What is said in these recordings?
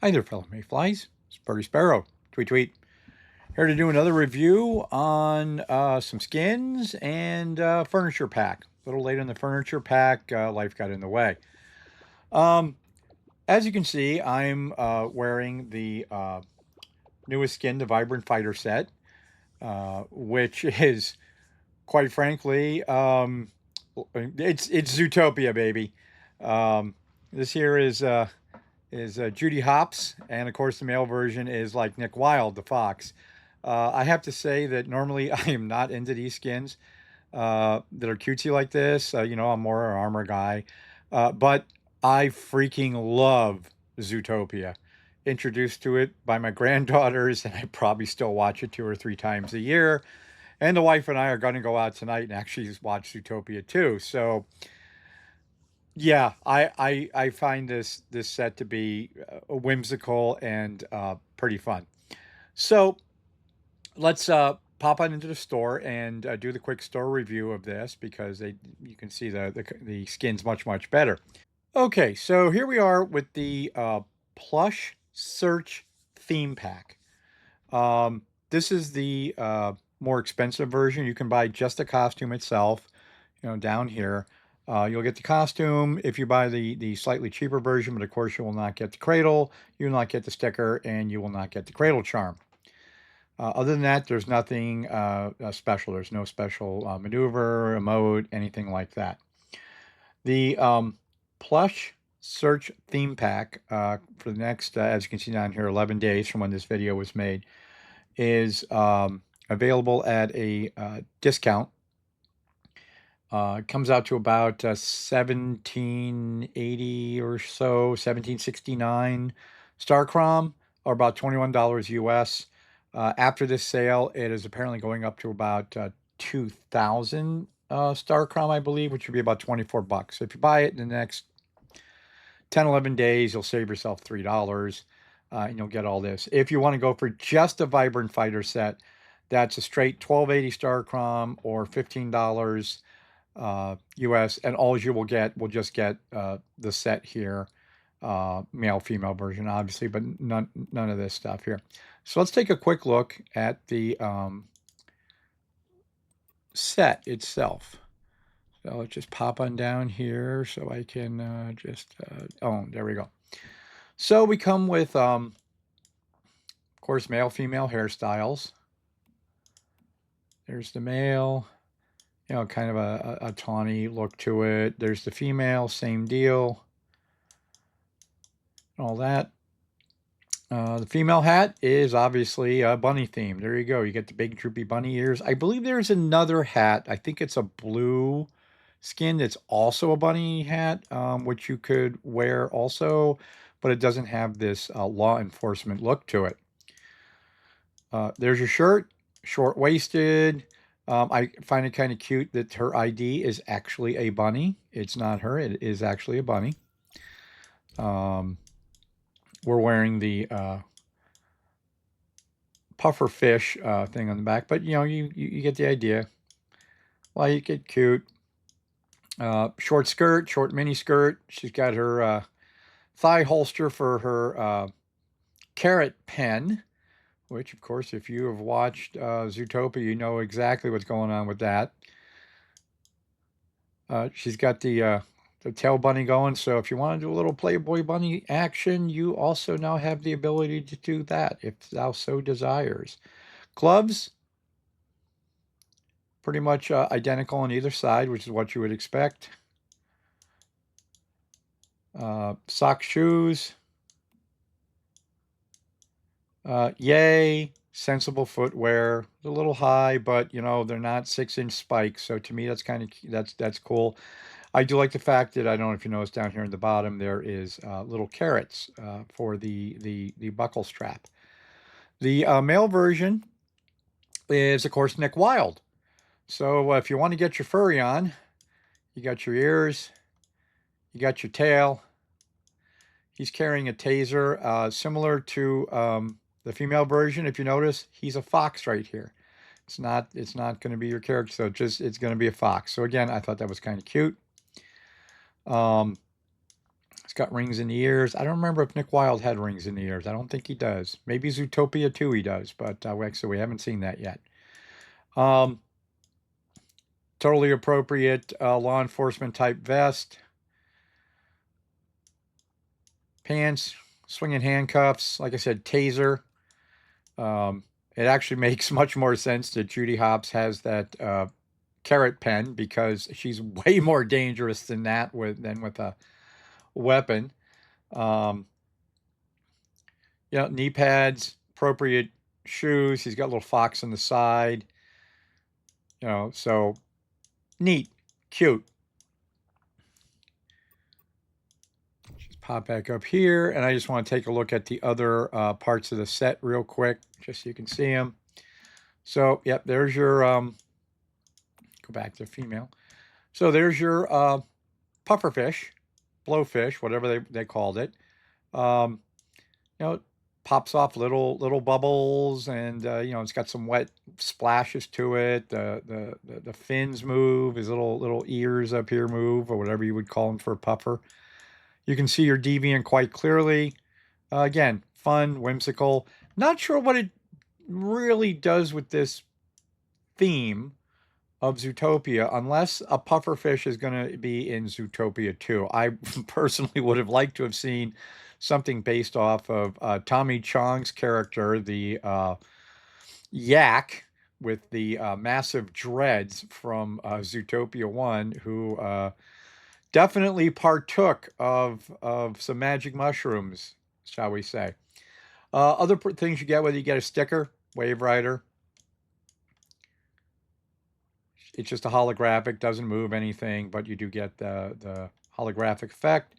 Hi there, fellow mayflies. It's Birdie Sparrow. Tweet, tweet. Here to do another review on some skins and furniture pack. A little late in the furniture pack, life got in the way. Um, as you can see, I'm wearing the newest skin, the Vibrant Fighter set, which is, quite frankly, it's Zootopia, baby. Um, this here is Judy Hopps, and of course the male version is like Nick Wilde, the fox. I have to say that normally I am not into these skins that are cutesy like this. I'm more an armor guy, but I freaking love Zootopia. Introduced to it by my granddaughters, and I probably still watch it 2 or 3 times a year. And the wife and I are going to go out tonight and actually watch Zootopia too. So yeah, I find this set to be whimsical and pretty fun. So let's pop on into the store and do the quick store review of this because you can see the skin's much better. Okay, so here we are with the Plush Search theme pack. This is the more expensive version. You can buy just the costume itself, down here. You'll get the costume if you buy the slightly cheaper version, but of course you will not get the cradle, you will not get the sticker, and you will not get the cradle charm. Other than that, there's nothing special. There's no special maneuver, emote, anything like that. The Plush Search theme pack for the next, as you can see down here, 11 days from when this video was made, is available at a discount. It comes out to about 1780 or so, 1769 Starcrom, or about $21 US. After this sale, it is apparently going up to about 2000 Starcrom, I believe, which would be about 24 bucks. So if you buy it in the next 10, 11 days, you'll save yourself $3 and you'll get all this. If you want to go for just a Vibrant Fighter set, that's a straight 1280 Starcrom or $15 US, and all you will just get the set here, male female version obviously, but none of this stuff here. So let's take a quick look at the set itself. So let's just pop on down here so I can oh, there we go. So we come with of course male female hairstyles. There's the male, kind of a tawny look to it. There's the female, same deal. All that. The female hat is obviously a bunny theme. There you go. You get the big droopy bunny ears. I believe there's another hat. I think it's a blue skin that's also a bunny hat, which you could wear also, but it doesn't have this law enforcement look to it. There's your shirt, short-waisted. I find it kind of cute that her ID is actually a bunny. It's not her. It is actually a bunny. We're wearing the puffer fish thing on the back, but you get the idea. Well, you get cute. Short skirt, short mini skirt. She's got her thigh holster for her carrot pen, which, of course, if you have watched Zootopia, you know exactly what's going on with that. She's got the tail bunny going, so if you want to do a little Playboy bunny action, you also now have the ability to do that, if thou so desires. Gloves, pretty much identical on either side, which is what you would expect. Sock shoes. Yay, sensible footwear. A little high, but they're not 6-inch spikes, so to me that's kind of that's cool. I do like the fact that, I don't know if you notice down here in the bottom, there is little carrots for the buckle strap. The male version is, of course, Nick Wilde. So if you want to get your furry on, you got your ears, you got your tail. He's carrying a taser, similar to the female version. If you notice, he's a fox right here. It's not going to be your character, so it's going to be a fox. So again, I thought that was kind of cute. It's got rings in the ears. I don't remember if Nick Wilde had rings in the ears. I don't think he does. Maybe Zootopia 2 he does, but actually we haven't seen that yet. Um, totally appropriate law enforcement type vest, pants, swinging handcuffs. Like I said, taser. It actually makes much more sense that Judy Hopps has that carrot pen because she's way more dangerous than that than with a weapon. Um, knee pads, appropriate shoes. He's got a little fox on the side. So neat, cute. Just pop back up here, and I just want to take a look at the other parts of the set real quick, just so you can see them. So, yep, there's your, go back to female. So there's your pufferfish, blowfish, whatever they called it. Um, it pops off little bubbles, and it's got some wet splashes to it. The fins move, his little ears up here move, or whatever you would call them for a puffer. You can see your deviant quite clearly. Again, fun, whimsical. Not sure what it really does with this theme of Zootopia, unless a pufferfish is going to be in Zootopia 2. I personally would have liked to have seen something based off of Tommy Chong's character, the yak with the massive dreads from Zootopia 1, who definitely partook of some magic mushrooms, shall we say. Other things you get with it, you get a sticker, Wave Rider. It's just a holographic, doesn't move anything, but you do get the holographic effect.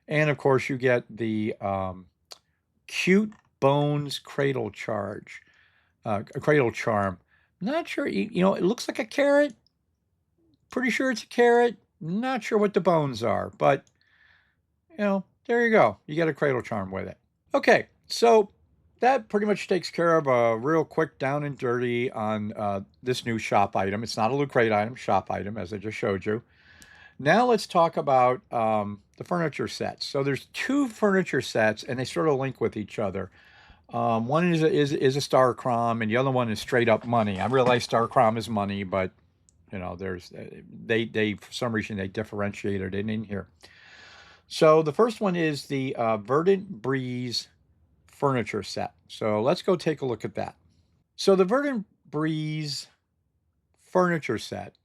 And of course, you get the Cute Bones Cradle Charge, a Cradle Charm. Not sure, it looks like a carrot. Pretty sure it's a carrot. Not sure what the bones are, but, there you go. You get a Cradle Charm with it. Okay, so that pretty much takes care of a real quick down and dirty on this new shop item. It's not a Loot Crate item, shop item, as I just showed you. Now let's talk about the furniture sets. So there's two furniture sets, and they sort of link with each other. One is a Star Crom, and the other one is straight up money. I realize Star Crom is money, but there's they for some reason they differentiated it in here. So the first one is the Verdant Breeze furniture set. So let's go take a look at that. So the Verdant Breeze furniture set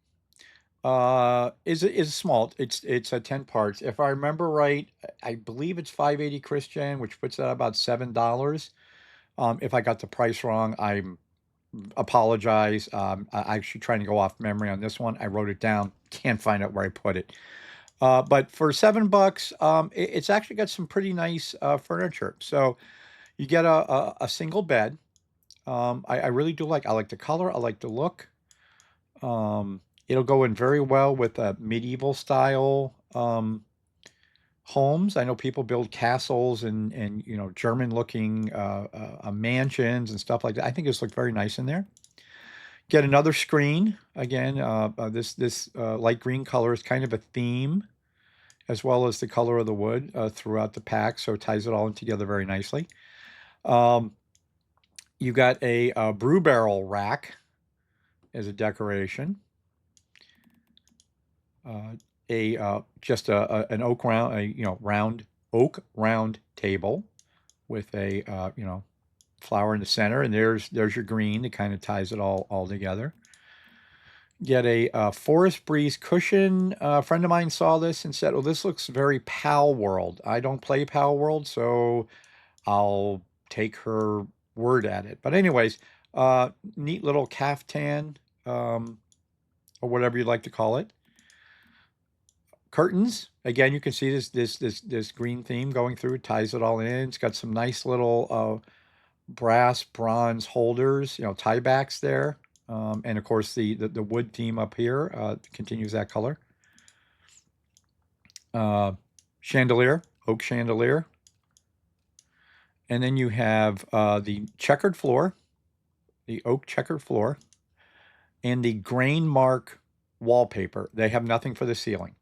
is small. It's 10 parts. If I remember right, I believe it's 580 Christian, which puts that about $7. If I got the price wrong, I apologize. I actually trying to go off memory on this one. I wrote it down. Can't find out where I put it. But for $7, it's actually got some pretty nice furniture. So you get a single bed. I really do I like the color. I like the look. It'll go in very well with medieval style homes. I know people build castles and German looking mansions and stuff like that. I think this looked very nice in there. Get another screen. Again, this light green color is kind of a theme, as well as the color of the wood throughout the pack, so it ties it all in together very nicely. You got a brew barrel rack as a decoration. Just an oak round, round oak round table with a flower in the center, and there's your green that kind of ties it all together. Get a Forest Breeze cushion. A friend of mine saw this and said, "Oh, this looks very Pal World." I don't play Pal World, so I'll take her word at it. But anyways, neat little caftan, or whatever you'd like to call it. Curtains. Again, you can see this green theme going through. It ties it all in. It's got some nice little brass bronze holders, tie backs there. And of course, the wood theme up here continues that color. Chandelier, oak chandelier. And then you have the checkered floor, the oak checkered floor, and the grain mark wallpaper. They have nothing for the ceiling.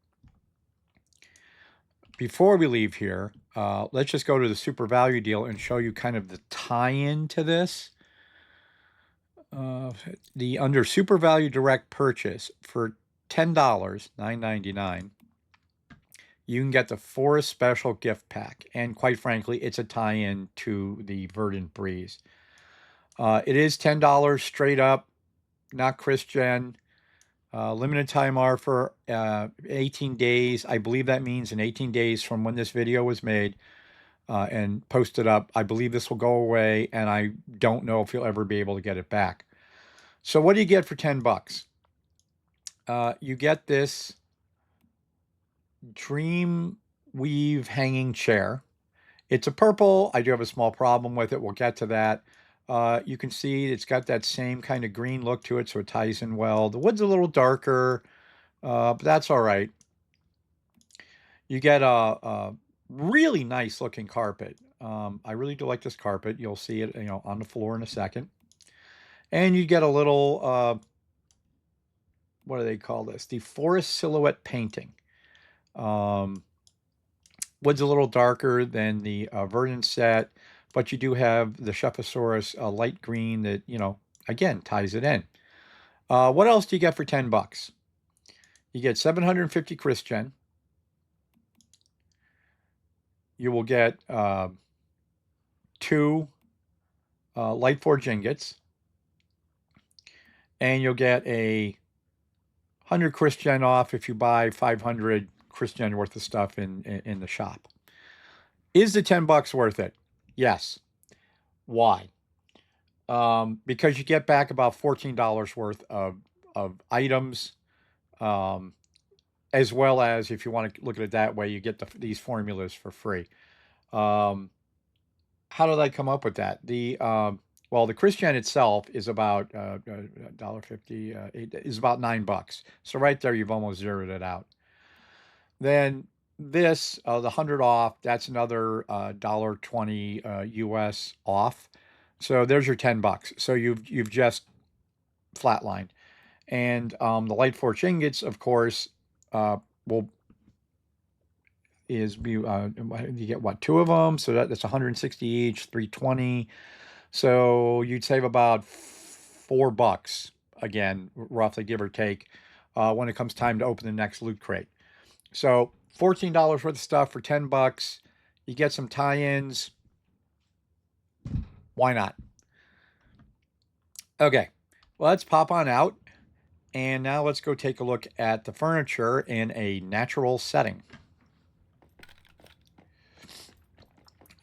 before we leave here, let's just go to the super value deal and show you kind of the tie-in to this. The under super value direct purchase for $10, $9.99, you can get the Forest Special gift pack. And quite frankly, it's a tie-in to the Verdant Breeze. It is $10 straight up, not Christian. Limited time offer, 18 days. I believe that means in 18 days from when this video was made and posted up, I believe this will go away, and I don't know if you'll ever be able to get it back. So what do you get for 10 bucks? You get this Dream Weave hanging chair. It's a purple. I do have a small problem with it. We'll get to that. You can see it's got that same kind of green look to it, so it ties in well. The wood's a little darker, but that's all right. You get a really nice looking carpet. I really do like this carpet. You'll see it, on the floor in a second. And you get a little, what do they call this? The forest silhouette painting. Wood's a little darker than the Verdant set, but you do have the Shephosaurus light green that, again, ties it in. What else do you get for 10 bucks? You get 750 Christian. You will get 2 light forge ingots. And you'll get a 100 Christian off if you buy 500 Christian worth of stuff in the shop. Is the 10 bucks worth it? Yes. Why? Because you get back about $14 worth of items, as well as, if you want to look at it that way, you get these formulas for free. How did I come up with that? Well, the Christian itself is about $1.50. Is about $9. So right there, you've almost zeroed it out. Then this, the 100 off, that's another $1.20 US off. So there's your 10 bucks. So you've just flatlined. And the light forge ingots, of course, you get what, 2 of them? So that's 160 each, 320. So you'd save about $4 again, roughly, give or take, when it comes time to open the next loot crate. So $14 worth of stuff for 10 bucks. You get some tie-ins. Why not? Okay, well, let's pop on out. And now let's go take a look at the furniture in a natural setting.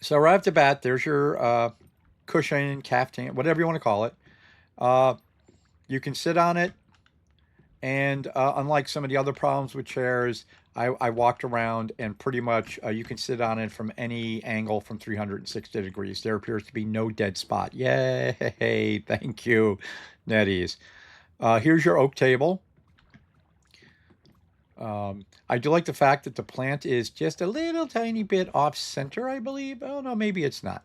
So right off the bat, there's your cushion, caftan, whatever you want to call it. You can sit on it. And unlike some of the other problems with chairs, I walked around and pretty much you can sit on it from any angle from 360 degrees. There appears to be no dead spot. Yay! Thank you, NetEase. Here's your oak table. I do like the fact that the plant is just a little tiny bit off center, I believe. Oh, no, maybe it's not.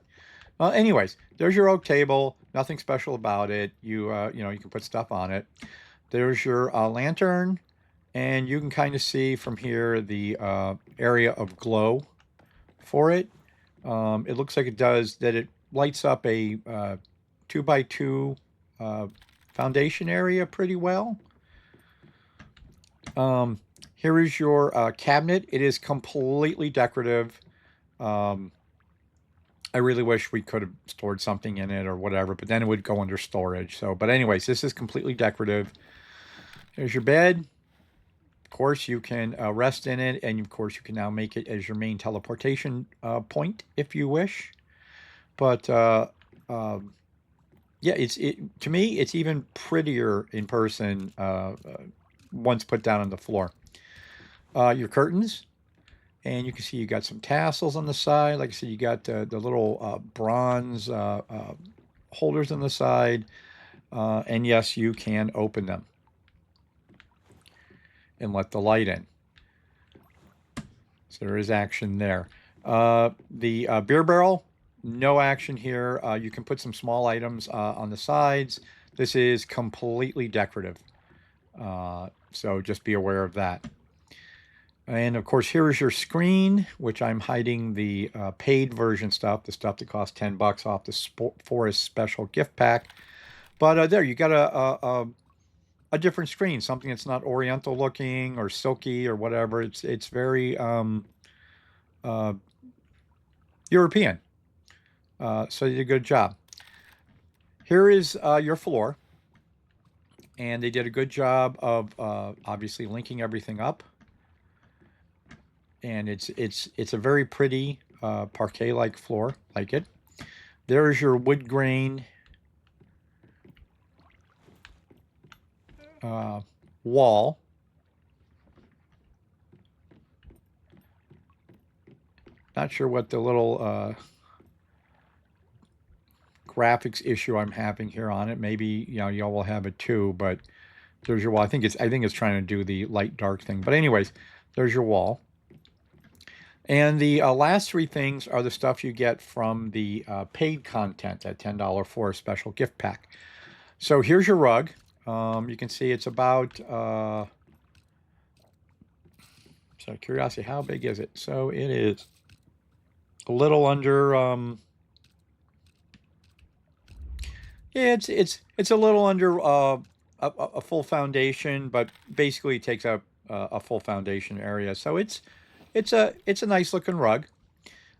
Well, anyways, there's your oak table. Nothing special about it. You can put stuff on it. There's your lantern, and you can kind of see from here the area of glow for it. It looks like it lights up a 2x2 foundation area pretty well. Here is your cabinet. It is completely decorative. I really wish we could have stored something in it or whatever, but then it would go under storage. But anyways, this is completely decorative. There's your bed. Of course, you can rest in it, and of course, you can now make it as your main teleportation point if you wish. But yeah, to me, it's even prettier in person once put down on the floor. Your curtains, and you can see you got some tassels on the side. Like I said, you got the little bronze holders on the side, and yes, you can open them and let the light in. So there is action there. The beer barrel, no action here. You can put some small items on the sides. This is completely decorative. So just be aware of that. And of course, here is your screen, which I'm hiding the paid version stuff, the stuff that costs $10 off the Forest Special gift pack. But there, you got a different screen, something that's not Oriental looking or silky or whatever. It's very uh, European. So you did a good job. Here is your floor, and they did a good job of obviously linking everything up. And it's a very pretty parquet-like floor, like it. There is your wood grain wall. Not sure what the little graphics issue I'm having here on it. Maybe y'all will have it too, but there's your wall. I think it's trying to do the light dark thing. But anyways, there's your wall. And the last three things are the stuff you get from the paid content, that $10 for a special gift pack. So here's your rug. You can see it's about, so curiosity, how big is it? So it is a little under, yeah, it's a little under a full foundation, but basically it takes up a full foundation area. So it's a nice looking rug.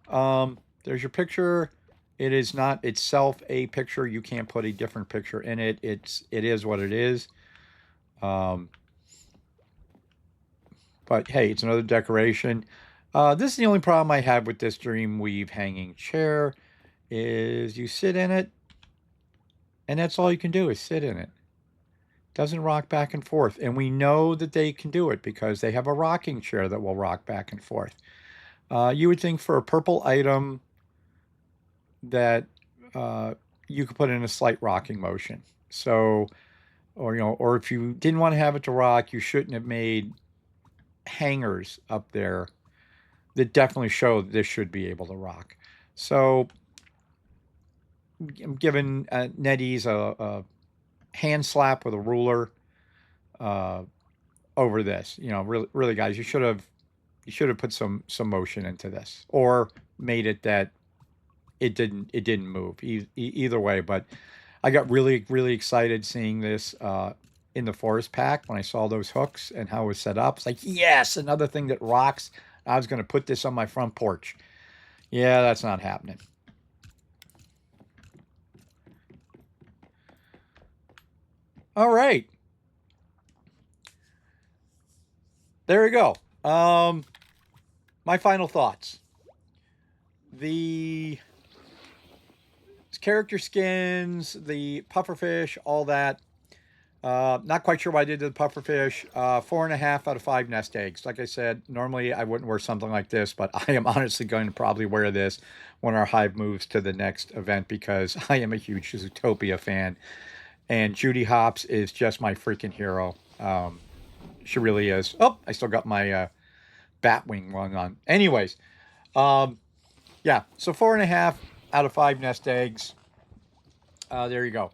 There's your picture. It is not itself a picture. You can't put a different picture in it. It is what it is. But hey, it's another decoration. This is the only problem I have with this Dreamweave hanging chair is you sit in it, and that's all you can do is sit in it. Doesn't rock back and forth. And we know that they can do it because they have a rocking chair that will rock back and forth. You would think for a purple item that you could put in a slight rocking motion. So, or if you didn't want to have it to rock, you shouldn't have made hangers up there that definitely show that this should be able to rock. So I'm giving NetEase a hand slap with a ruler over this. Really, guys, you should have put some motion into this, or made it that it didn't move. Either way, but I got really excited seeing this in the forest pack when I saw those hooks and how it was set up. It's like, yes, another thing that rocks. I was going to put this on my front porch. Yeah, that's not happening. All right. There you go. My final thoughts. The character skins, the pufferfish, all that. Not quite sure what I did to the pufferfish. 4.5 out of 5 nest eggs. Like I said, normally I wouldn't wear something like this, but I am honestly going to probably wear this when our hive moves to the next event because I am a huge Zootopia fan. And Judy Hopps is just my freaking hero. She really is. Oh, I still got my Batwing one on. Anyways, yeah, so 4.5 out of 5 nest eggs. There you go.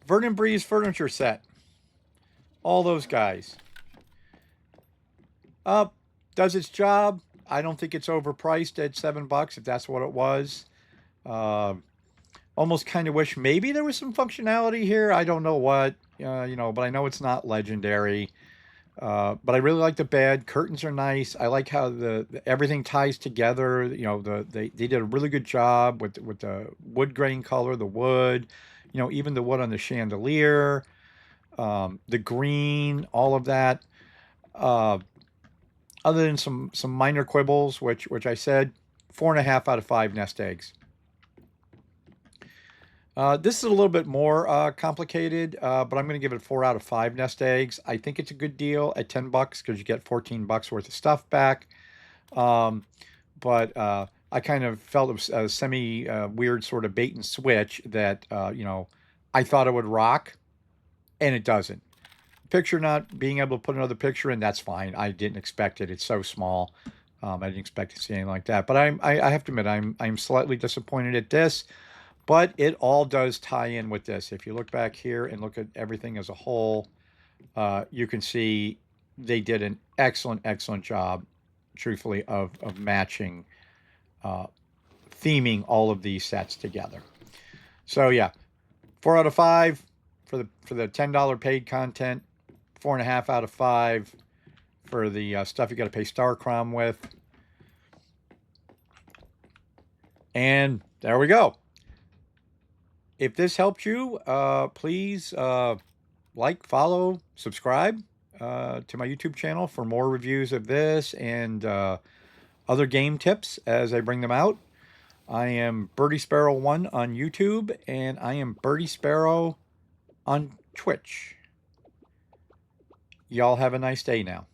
Verdant Breeze furniture set. All those guys. Does its job. I don't think it's overpriced at $7 if that's what it was. Almost kind of wish maybe there was some functionality here. I don't know what, but I know it's not legendary. But I really like the bed. Curtains are nice. I like how the everything ties together. They did a really good job with the wood grain color, the wood, even the wood on the chandelier, the green, all of that. Other than some minor quibbles, which I said, 4.5 out of 5 nest eggs. This is a little bit more complicated, but I'm going to give it 4 out of 5 nest eggs. I think it's a good deal at $10 because you get $14 worth of stuff back. But I kind of felt it was a semi weird sort of bait and switch that, I thought it would rock, and it doesn't. Picture not being able to put another picture in, that's fine. I didn't expect it. It's so small. I didn't expect to see anything like that. But I have to admit, I'm slightly disappointed at this. But it all does tie in with this. If you look back here and look at everything as a whole, you can see they did an excellent job truthfully, of matching, theming all of these sets together. So yeah, 4 out of 5 for the $10 paid content, 4.5 out of 5 for the stuff you got to pay Starcrom with. And there we go. If this helped you, please like, follow, subscribe to my YouTube channel for more reviews of this and other game tips as I bring them out. I am Birdie Sparrow 1 on YouTube, and I am Birdie Sparrow on Twitch. Y'all have a nice day now.